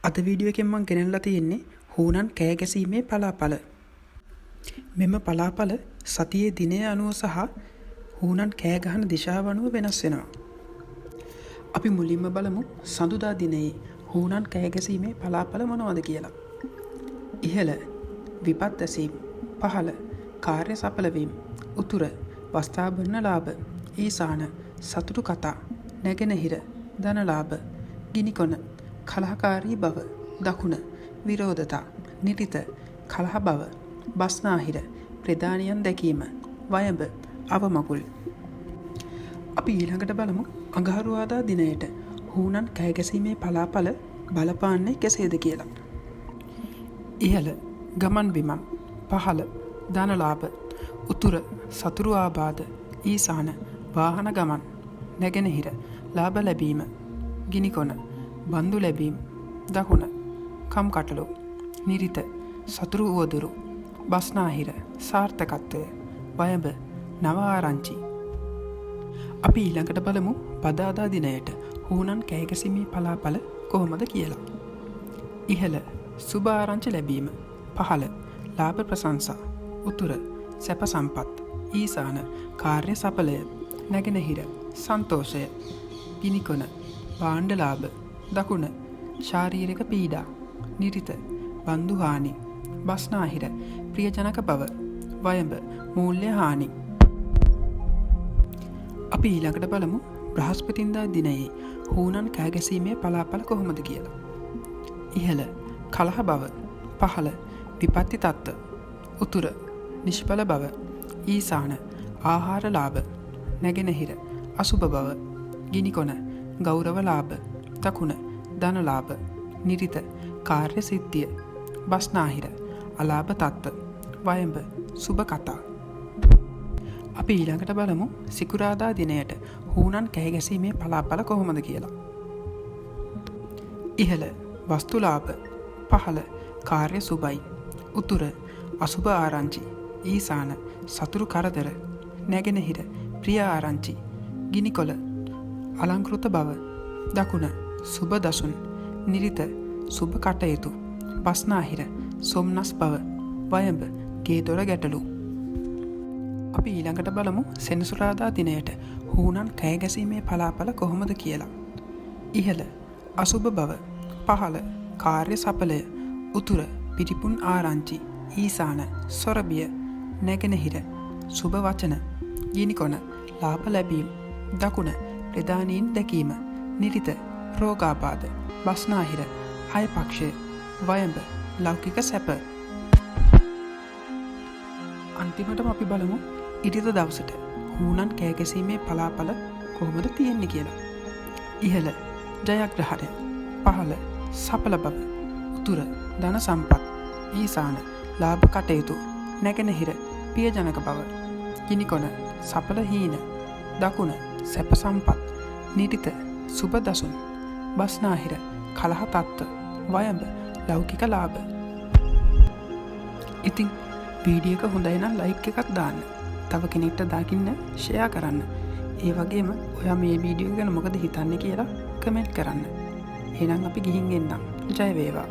අද වීඩියෝ එකෙන් මම ගෙනල්ලා තියෙන්නේ හුනන් කෑ ගැසීමේ පලාපල. මෙම පලාපල සතියේ දිනය අනුව සහ හුනන් කෑ ගහන දිශාව අනුව වෙනස් වෙනවා. අපි මුලින්ම බලමු සඳුදා දිනයේ හුනන් කෑ ගැසීමේ පලාපල මොනවද කියලා. ඉහළ විපත් ඇසීම්, පහළ කාර්ය සඵල වීම, උතුර වස්තාභරණ ලාභ, ඊසාන සතුටු කතා, නැගෙනහිර ධනලාභ, ගිනිකොන කලහකාරී බව, දකුණ විරෝධතා, නිරිත කලහ බව, බස්නාහිර ප්‍රධානියන් දැකීම, වයඹ අවමගුල්. අපි ඊළඟට බලමු අඟහරුවාදා දිනයට හුනන් කෑ ගැසීමේ පලාපල බලපාන්නේ කෙසේද කියලා. ඉහළ ගමන් බිමන්, පහළ ධනලාභ, උතුර සතුරු ආබාධ, ඊසාන වාහන ගමන්, නැගෙනහිර ලාභ ලැබීම, ගිනිකොන බන්දු ලැබීම, දකුණ කම්කටොළු, නිරිත සතුරු උවදුරු, බස්නාහිර සාර්ථකත්වය, වයඹ නව ආරංචි. අපි ඊළඟට බලමු බදාදා දිනයට හුනන් කෑ ගැසීමේ පලාපල කොහොමද කියලා. ඉහළ සුභ ආරංචි ලැබීම, පහළ ලාභ ප්‍රශංසා, උතුර සැප සම්පත්, ඊසාන කාර්ය සඵලය, නැගෙනහිර සන්තෝෂය, ගිනිකොන භාණ්ඩ ලාභ, දකුණ ශාරීරික පීඩා, නිරිත බන්දු හානි, බස්නාහිර ප්‍රියජනක බව, වයඹ මූල්‍ය හානි. අපි ඊළඟට බලමු බ්‍රහස්පතින්දා දිනයේ හුනන් කෑ ගැසීමේ පලාපල කොහොමද කියලා. ඉහළ කලහ බව, පහළ විපත්ති තත්ත්ව, උතුර නිෂ්ඵල බව, ඊසාන ආහාර ලාභ, නැගෙනහිර අසුභ බව, ගිනිකොන ගෞරව ලාභ, දකුණ ධනලාභ, නිරිත කාර්ය සිද්ධිය, බස්නාහිර අලාභ තත්ත්ව, වයඹ සුභ කතා. අපි ඊළඟට බලමු සිකුරාදා දිනයට හුනන් කෑ ගැසීමේ පලාපල කොහොමද කියලා. ඉහළ වස්තු ලාභ, පහළ කාර්ය සුභයි, උතුර අසුභ ආරංචි, ඊසාන සතුරු කරදර, නැගෙනහිර ප්‍රිය ආරංචි, ගිනිකොල අලංකෘත බව, දකුණ සුභ දසුන්, නිරිත සුභ කටයුතු, බස්නාහිර සොම්නස් බව, වයඹ ගේදොර ගැටලු. අපි ඊළඟට බලමු සෙනසුරාදා දිනයට හුනන් කෑ ගැසීමේ පලාපල කොහොමද කියලා. ඉහළ අසුභ බව, පහළ කාර්ය සඵලය, උතුර පිරිපුන් ආරංචි, ඊසාන සොරබිය, නැගෙනහිර සුභ වචන, ගිනිකොන ලාභ ලැබීම, දකුණ ප්‍රධානීන් දැකීම, නිරිත රෝගාබාධ, බස්නාහිර හයපක්ෂය, වයඹ ලෞකික සැප. අන්තිමටම අපි බලමු ඉරිද දවසට හුනන් කෑ ගැසීමේ පලාපල කොහොමද තියෙන්නේ කියලා. ඉහළ ජයග්‍රහණය, පහළ සඵල බව, උතුර ධන සම්පත්, ඊසාන ලාභ කටයුතු, නැගෙනහිර පියජනක බව, ගිනිකොන සඵල හීන, දකුණ සැප සම්පත්, නිරිත සුභ දසුන්, බස්නාහිර කලහ තත්ත්ව, වයඹ ලෞකික ලාභ. ඉතින් වීඩියෝ එක හොඳයි නම් ලයික් එකක් දාන්න, තව කෙනෙක්ට දකින්න ෂෙයා කරන්න, ඒ වගේම ඔයා මේ වීඩියෝ ගැන මොකද හිතන්නේ කියලා කමෙන්ට් කරන්න. එහෙනම් අපි ගිහින් එන්නම්. ජය වේවා.